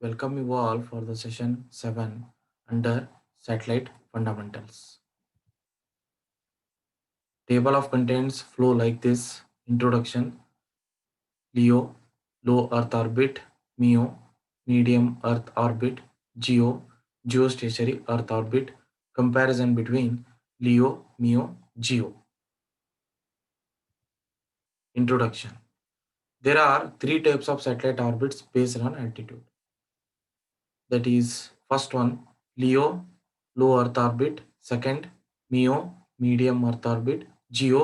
Welcome you all for the session 7 under Satellite Fundamentals. Table of contents flow like this. Introduction: LEO, low Earth orbit; MEO, medium Earth orbit; GEO, geostationary Earth orbit. Comparison between LEO, MEO, GEO. Introduction: there are three types of satellite orbits based on altitude. That is, first one, LEO, low Earth orbit; second, MEO, medium Earth orbit; GEO,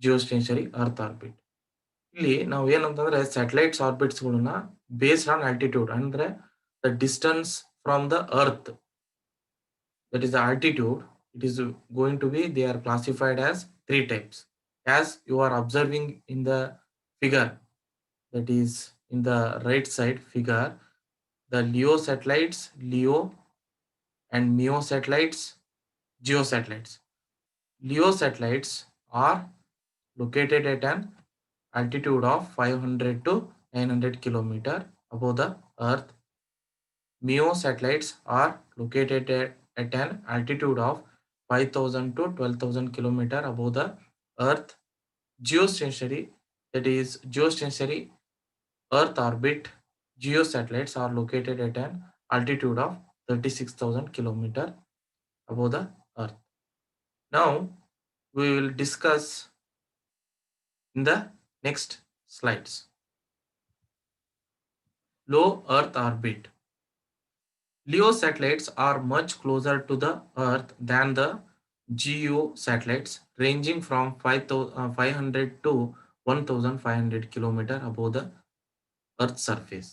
geostationary Earth orbit. ಇಲ್ಲಿ ನಾವು ಏನಂತಂದ್ರೆ satellites ಆರ್ಬಿಟ್ಸ್ಗಳನ್ನ based on altitude ಅಂದ್ರೆ the distance from the earth, that is the altitude. It is going to be, they are classified as three types as you are observing in the figure, that is in the right side figure. The LEO satellites, LEO, and MEO satellites, GEO satellites. LEO satellites are located at an altitude of 500 to 900 kilometer above the earth. MEO satellites are located at an altitude of 5000 to 12,000 kilometer above the earth. Geostationary, that is geostationary earth orbit, GEO satellites are located at an altitude of 36,000 kilometer above the earth. Now we will discuss in the next slides. Low Earth orbit. LEO satellites are much closer to the Earth than the GEO satellites, ranging from 500 to 1500 kilometer above the Earth's surface.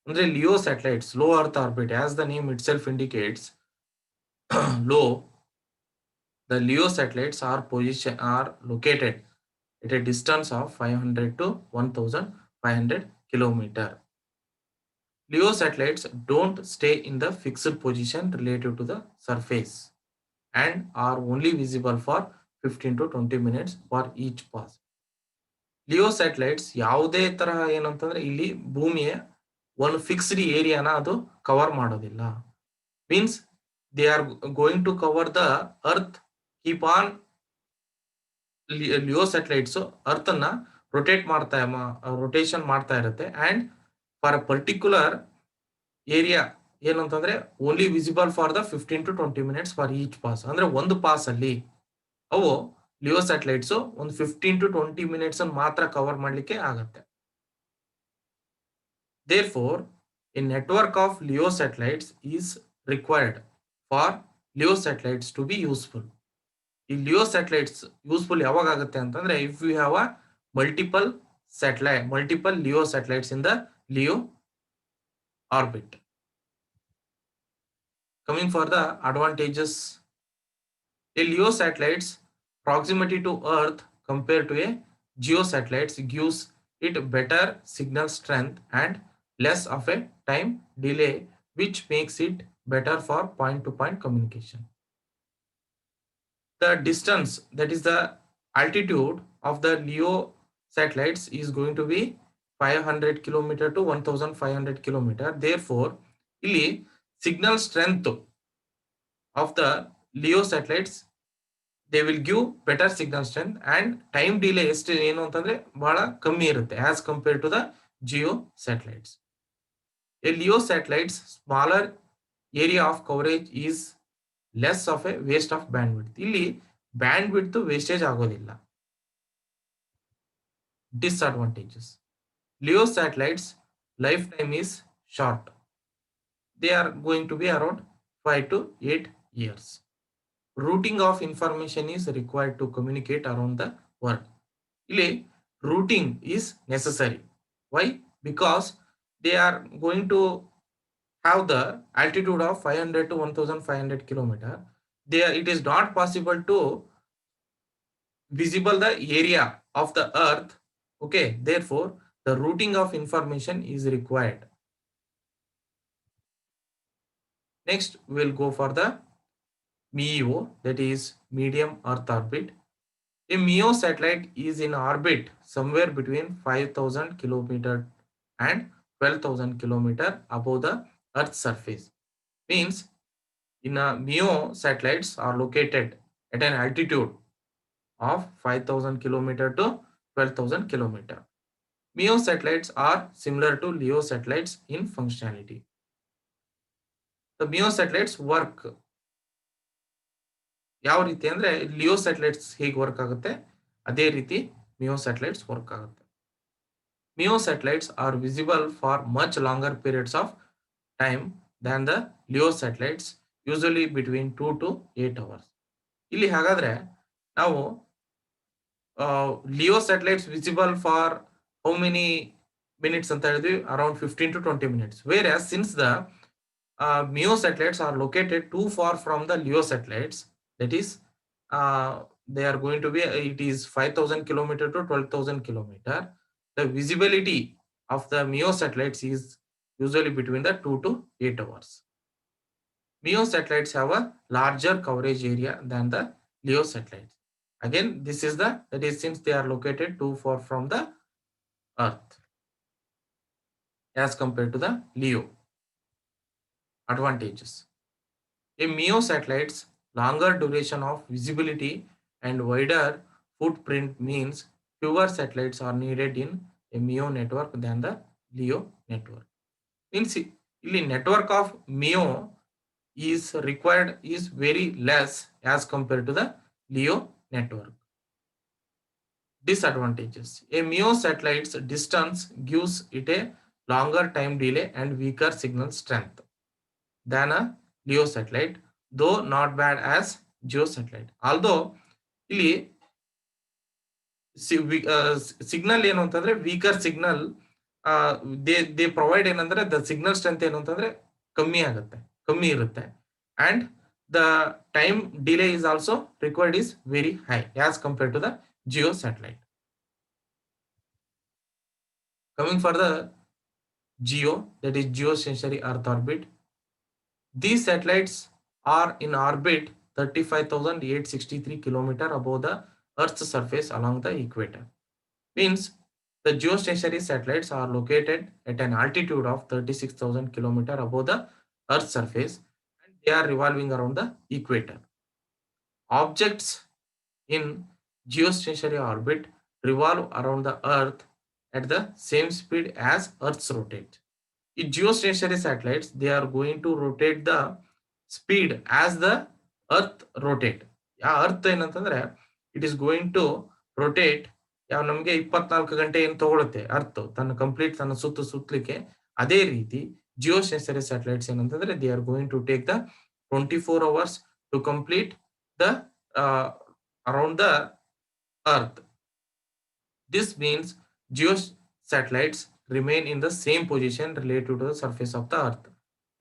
Andre LEO satellites, low Earth orbit, as the name itself indicates, low. The LEO satellites are located at a distance of 500 to 1500 kilometer. LEO satellites don't stay in the fixed position relative to the surface and are only visible for 15 to 20 minutes for each pass. Leo satellites ಯಾವುದೇ ತರಹ ಏನಂತಂದ್ರೆ ಇಲ್ಲಿ ಭೂಮಿಯ ಒಂದು fixed ಏರಿಯಾನ ಅದು cover ಮಾಡೋದಿಲ್ಲ. Means they are going to cover the earth, keep on. LEO satellites earth ಅನ್ನ rotation ಮಾಡ್ತಾ ಇರುತ್ತೆ and for a particular area ಏನಂತಂದ್ರೆ only visible for the 15 to 20 minutes for each pass. ಅಂದ್ರೆ ಒಂದು ಪಾಸ್ ಅಲ್ಲಿ ಅವು ಲಿಯೋ ಸ್ಯಾಟಲೈಟ್ಸ್ ಒಂದು 15 to 20 minutes ಮಾತ್ರ ಕವರ್ ಮಾಡ್ಲಿಕ್ಕೆ ಆಗತ್ತೆ. Therefore, a network of LEO satellites is required for LEO satellites to be useful. ಈ ಲಿಯೋ ಸ್ಯಾಟಲೈಟ್ಸ್ ಯೂಸ್ಫುಲ್ ಯಾವಾಗ ಆಗುತ್ತೆ ಅಂತಂದ್ರೆ if you have a multiple LEO satellites in the LEO orbit. Coming for the advantages, a LEO satellite's proximity to Earth compared to a GEO satellites gives it better signal strength and less of a time delay, which makes it better for point-to-point communication. The distance, that is the altitude of the LEO satellites, is going to be 500 kilometer to 1500 kilometer. Therefore, ಇಲ್ಲಿ signal strength of the LEO satellites, they will give better signal strength and time delay ಎಷ್ಟು ಏನು ಅಂತಂದ್ರೆ ಬಹಳ ಕಮ್ಮಿ ಇರುತ್ತೆ as compared to the GEO satellites. A LEO satellite's smaller area of coverage is less of a waste of bandwidth. ಇಲ್ಲಿ bandwidth wastage ಆಗೋದಿಲ್ಲ. Disadvantages: LEO satellites lifetime is short. They are going to be around 5 to 8 years. Routing of information is required to communicate around the world. ಇಲ್ಲಿ routing is necessary. Why? Because they are going to have the altitude of 500 to 1500 kilometer. It is not possible to visible the area of the earth. Okay, therefore the routing of information is required. Next we'll go for the MEO, that is medium earth orbit. A MEO satellite is in orbit somewhere between 5000 kilometer and 12,000 kilometer above the Earth's surface. Means in a MEO satellites are located at an altitude of 5,000 kilometer to 12,000 kilometer. MEO satellites are similar to LEO satellites in functionality. The MEO satellites work ಯಾವ ರೀತಿ ಅಂದ್ರೆ Leo satellites ಹೇಗೆ work ಆಗುತ್ತೆ ಅದೇ ರೀತಿ Mayo satellites work ಆಗುತ್ತೆ. MEO satellites are visible for much longer periods of time than the LEO satellites, usually between 2 to 8 hours. ಇಲ್ಲಿ ಹಾಗಾದ್ರೆ ನಾವು Leo satellites visible for how many minutes ಅಂತ ಹೇಳಿದ್ವಿ, around 15 to 20 minutes. Whereas since the MEO satellites are located too far from the LEO satellites, that is, they are going to be, it is 5,000 kilometer to 12,000 kilometer. The visibility of the MEO satellites is usually between the 2 to 8 hours. MEO satellites have a larger coverage area than the LEO satellites. Again, this is that is since they are located too far from the Earth as compared to the LEO. Advantages. A MEO satellite's longer duration of visibility and wider footprint means fewer satellites are needed in a MEO network than the LEO network. Means ಇಲ್ಲಿ network of MEO is required is very less as compared to the LEO network. Disadvantages. A MEO satellite's distance gives it a longer time delay and weaker signal strength than a LEO satellite, though not bad as GEO satellite. Although ಇಲ್ಲಿ signal ಏನು ಅಂತಂದ್ರೆ weaker signal they provide ಏನಂದ್ರೆ the signal strength ಏನು ಅಂತಂದ್ರೆ ಕಮ್ಮಿ ಇರುತ್ತೆ and the time delay is also required is very high as compared to the GEO satellite. Coming for the GEO, that is geostationary Earth orbit. These satellites are in orbit 35,863 km above the Earth's surface along the equator. Means the geostationary satellites are located at an altitude of 36,000 km above the Earth's surface and they are revolving around the equator. Objects in geostationary orbit revolve around the Earth at the same speed as Earth's rotate. In geostationary satellites, they are going to rotate the speed as the Earth rotate. Earth ಏನಂತಂದ್ರೆ it is going to rotate ನಮಗೆ 24 ಗಂಟೆ ಏನು ತಗೊಳುತ್ತೆ earth ತನ್ನ ಸುತ್ತಲಿಕ್ಕೆ, ಅದೇ ರೀತಿ geostationary satellites ಏನಂತಂದ್ರೆ they are going to take the 24 hours to complete the around the earth. This means geo satellites remain in the same position related to the surface of the earth.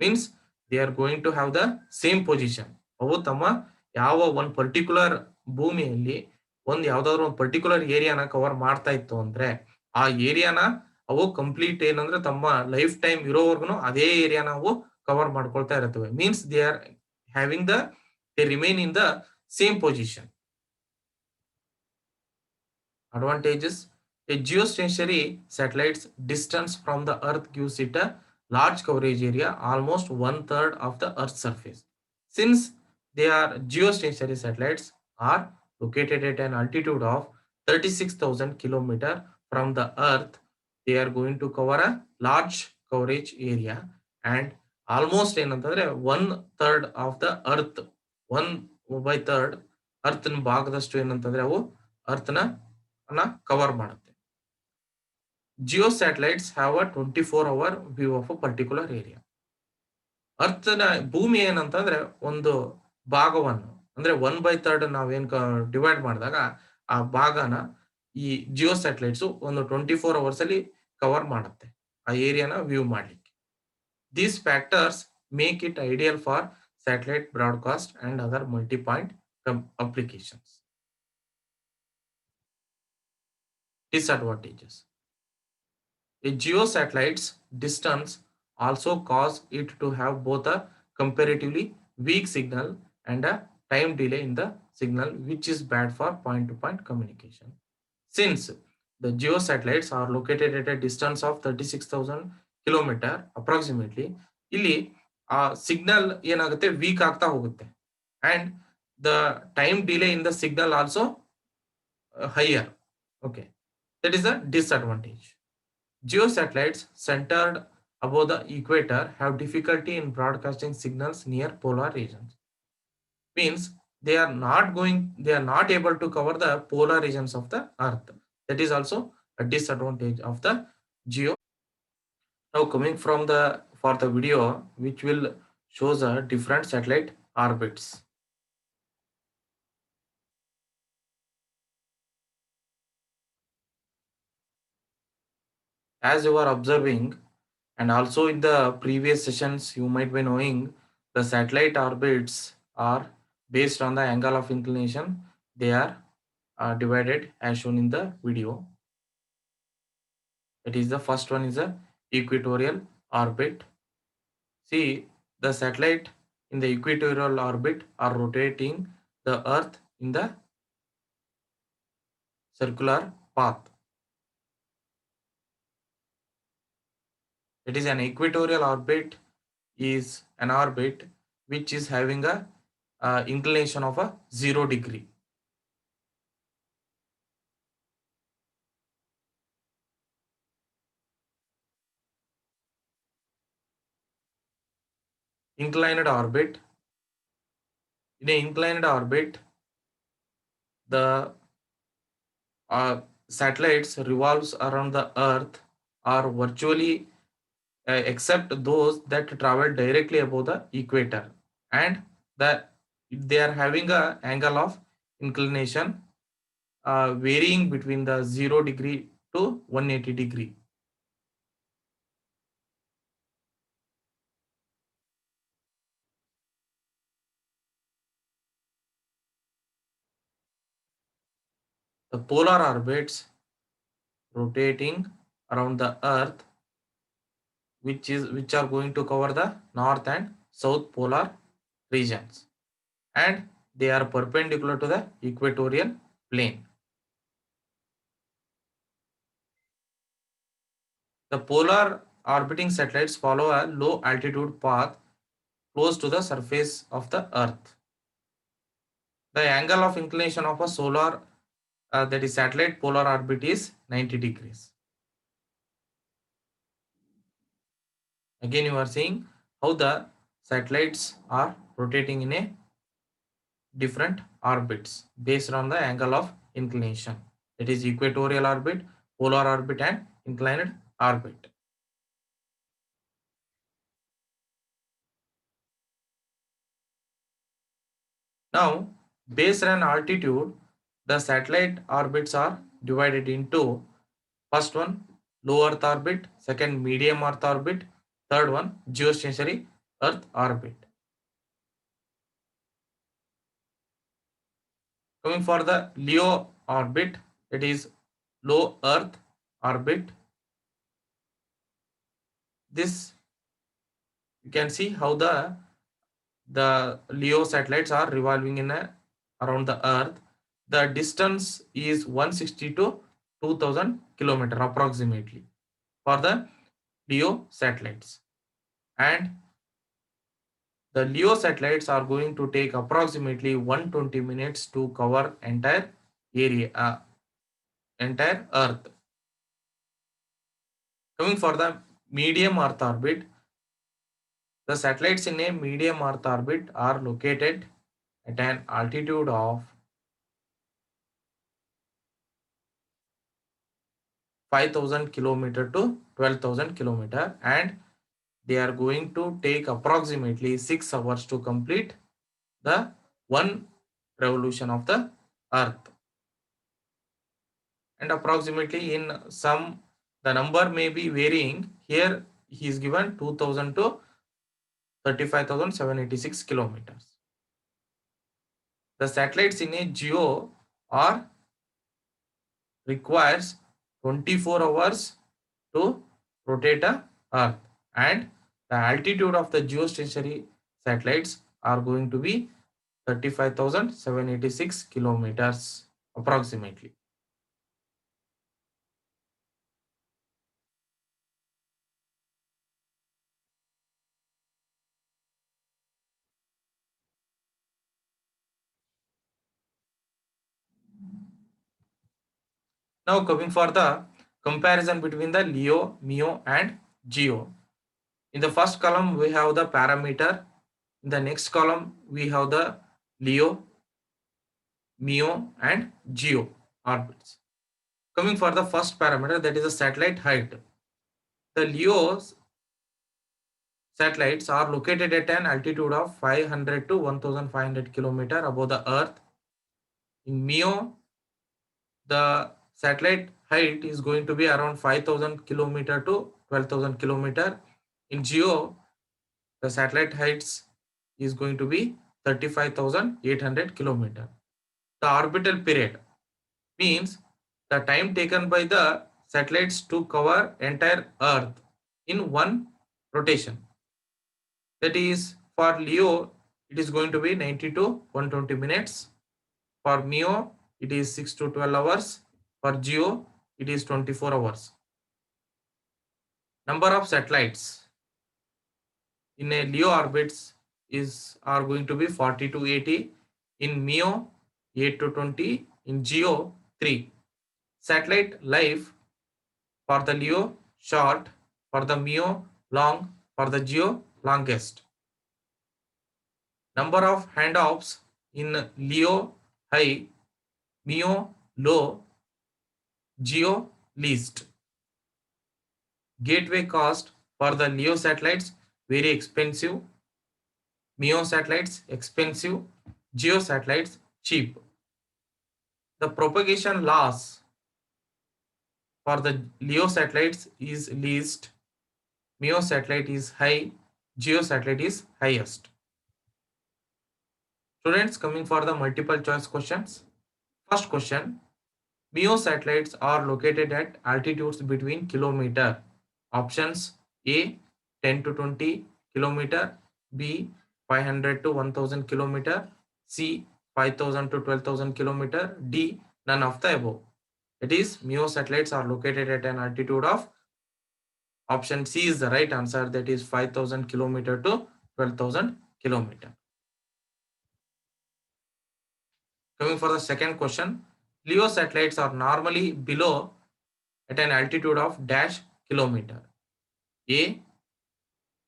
Means they are going to have the same position. ಅವು ತಮ್ಮ ಯಾವ ಒಂದು particular ಭೂಮಿಯಲ್ಲಿ ಯಾವ್ದಾದ್ರು ಒಂದು particular ಏರಿಯಾನ cover ಮಾಡ್ತಾ ಇತ್ತು ಅಂದ್ರೆ ಆ ಏರಿಯಾನ ಅವು ಕಂಪ್ಲೀಟ್ ಏನಂದ್ರೆ ತಮ್ಮ ಲೈಫ್ ಟೈಮ್ ಇರೋವರೆಗೂ ಅದೇ ಏರಿಯಾನ ಅವು ಕವರ್ ಮಾಡ್ಕೊಳ್ತಾ ಇರ್ತವೆ. Means they are having they remain in the same position. Advantages. A geostationary satellite's distance from the Earth gives it a large coverage area, almost 1/3 of the Earth's surface. Since they are geostationary satellites are located at an altitude of 36,000 km from the Earth, they are going to cover a large coverage area and almost ಏನಂತಂದ್ರೆ 1/3 of the Earth, 1/3 ಅರ್ಥನ ಭಾಗದಷ್ಟು ಏನಂತಂದ್ರೆ ಅವು ಅರ್ಥನ cover ಮಾಡುತ್ತೆ. GEO satellites have a 24-hour view of a particular area. ಅರ್ಥನ ಭೂಮಿ ಏನಂತಂದ್ರೆ ಒಂದು ಭಾಗವನ್ನು ಅಂದ್ರೆ 1/3 ನಾವೇನ್ ಡಿವೈಡ್ ಮಾಡಿದಾಗ ಆ ಭಾಗನ ಈ ಜಿಯೋ ಸ್ಯಾಟಲೈಟ್ಸ್ ಒಂದು 24 hours ಅಲ್ಲಿ ಕವರ್ ಮಾಡುತ್ತೆ ಆ ಏರಿಯಾನ ವ್ಯೂ ಮಾಡ್ಲಿಕ್ಕೆ. These factors make it ideal for satellite broadcast and other multi point applications. Disadvantages. A geosatellite's distance also cause it to have both a comparatively weak signal and a time delay in the signal, which is bad for point-to-point communication. Since the geosatellites are located at a distance of 36,000 kilometre approximately ಇಲ್ಲಿ ಆ signal ಏನಾಗುತ್ತೆ weak ಆಗ್ತಾ ಹೋಗುತ್ತೆ and the time delay in the signal also higher. Okay, that is a disadvantage. Geo satellites centered above the equator have difficulty in broadcasting signals near polar regions. Means they are not able to cover the polar regions of the earth. That is also a disadvantage of the geo. Now coming from the for the video which will shows a different satellite orbits. As you are observing, and also in the previous sessions you might be knowing, the satellite orbits are based on the angle of inclination. They are divided as shown in the video. That is the first one is the equatorial orbit. See, the satellite in the equatorial orbit are rotating the earth in the circular path. It is an equatorial orbit is an orbit which is having a inclination of a 0 degree. Inclined orbit. In an inclined orbit, the satellites revolves around the earth are virtually except those that travel directly above the equator, and that they are having a angle of inclination varying between the 0 degree to 180 degree. The polar orbits rotating around the earth which are going to cover the north and south polar regions, and they are perpendicular to the equatorial plane. The polar orbiting satellites follow a low altitude path close to the surface of the earth. The angle of inclination of a solar that is satellite polar orbit is 90 degrees. Again you are seeing how the satellites are rotating in a different orbits based on the angle of inclination. It is equatorial orbit, polar orbit and inclined orbit. Now, based on altitude, the satellite orbits are divided into first one low Earth orbit, second medium Earth orbit, third one geostationary Earth orbit. Coming for the LEO orbit, it is low Earth orbit. This you can see how the LEO satellites are revolving in around the Earth. The distance is 160 to 2000 kilometer approximately for the LEO satellites, and the LEO satellites are going to take approximately 120 minutes to cover entire area, entire Earth. Coming for the medium Earth orbit, the satellites in a medium Earth orbit are located at an altitude of 5000 kilometer to 12,000 kilometer, and they are going to take approximately 6 hours to complete the one revolution of the earth. And approximately in some the number may be varying. Here he is given 2000 to 35,786 kilometers. The satellites in a geo are requires 24 hours to rotate a earth, and the altitude of the geostationary satellites are going to be 35,786 kilometers approximately. Now coming for the comparison between the LEO, MEO and GEO. In the first column we have the parameter. In the next column we have the LEO, MEO and GEO orbits. Coming for the first parameter, that is the satellite height. The LEO satellites are located at an altitude of 500 to 1500 km above the earth. In MEO, the satellite height is going to be around 5000 km to 12,000 km. In GEO, the satellite heights is going to be 35,800 km. The orbital period means the time taken by the satellites to cover entire earth in one rotation. That is, for LEO it is going to be 90 to 120 minutes. For MEO it is 6 to 12 hours. For GEO it is 24 hours. Number of satellites in a LEO orbits are going to be 40 to 80. In MEO 8 to 20. In GEO 3. Satellite life for the LEO short, for the MEO long, for the GEO longest. Number of handoffs in LEO high, MEO low, GEO least. Gateway cost for the LEO satellites very expensive, MEO satellites expensive, GEO satellites cheap. The propagation loss for the LEO satellites is least, MEO satellite is high, GEO satellite is highest. Students, coming for the multiple choice questions. First question, MEO satellites are located at altitudes between kilometer. Options A 10 to 20 kilometer, B 500 to 1000 kilometer, C 5000 to 12,000 kilometer, D none of the above. It is MEO satellites are located at an altitude of, option C is the right answer, that is 5000 kilometer to 12,000 kilometer. Coming for the second question, LEO satellites are normally below at an altitude of dash kilometer. A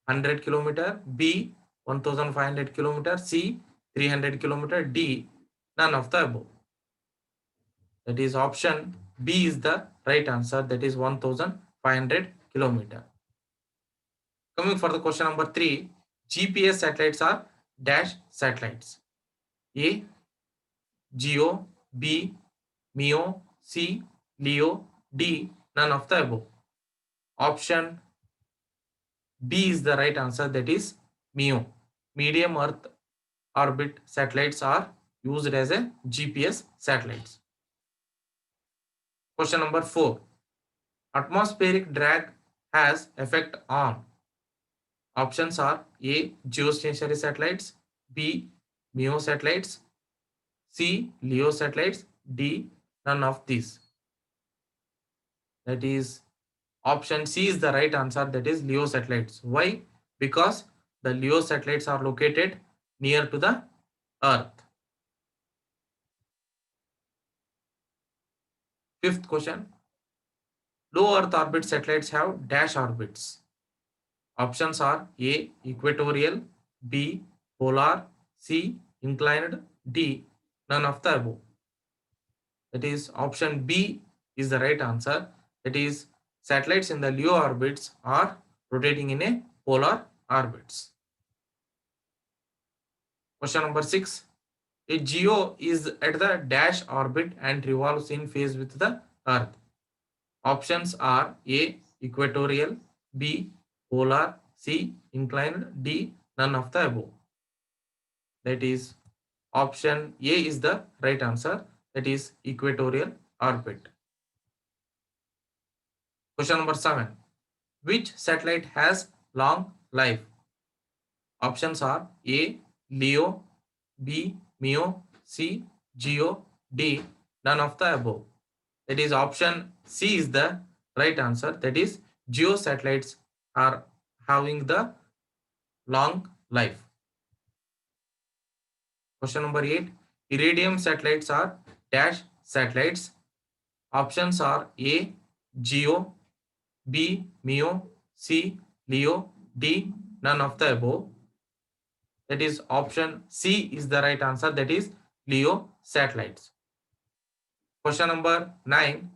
100 kilometer, B 1500 kilometer, C 300 kilometer, D none of the above. That is option B is the right answer, that is 1500 kilometer. Coming for the question number 3, GPS satellites are dash satellites. A GEO, B MEO, C LEO, D none of the above. Option B is the right answer, that is MEO. Medium Earth orbit satellites are used as a GPS satellites. Question number 4. Atmospheric drag has effect on. Options are A geostationary satellites, B MEO satellites, C LEO satellites, D none of these. That is option C is the right answer, that is LEO satellites. Why? Because the LEO satellites are located near to the Earth. Fifth question. Low Earth orbit satellites have dash orbits. Options are A equatorial, B polar, C inclined, D none of the above. That is option B is the right answer. That is satellites in the LEO orbits are rotating in a polar orbits. Question number 6. A GEO is at the dash orbit and revolves in phase with the Earth. Options are A equatorial, B polar, C inclined, D none of the above. That is option A is the right answer, that is equatorial orbit. Question number 7. Which satellite has long life? Options are A LEO, B MEO, C GEO, D none of the above. That is option C is the right answer, that is GEO satellites are having the long life. Question number 8. Iridium satellites are dash satellites. Options are A. Geo, B. MEO, C. LEO, D. None of the above. That is option C is the right answer. That is LEO satellites. Question number 9.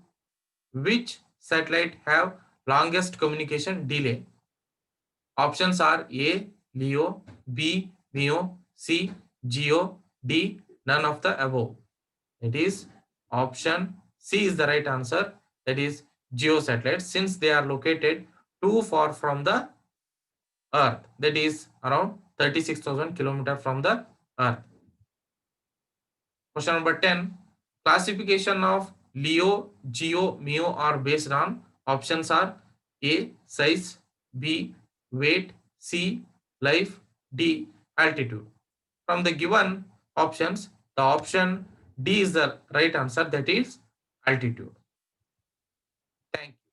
Which satellite have longest communication delay? Options are A. LEO, B. MEO, C. GEO, D. None of the above. It is option C is the right answer. That is GEO satellites, since they are located too far from the Earth. That is around 36,000 kilometers from the Earth. Question number 10. Classification of LEO, GEO, MEO are based on options are A. Size, B. Weight, C. Life, D. Altitude. From the given options, the option D is the right answer. That is altitude. Thank you.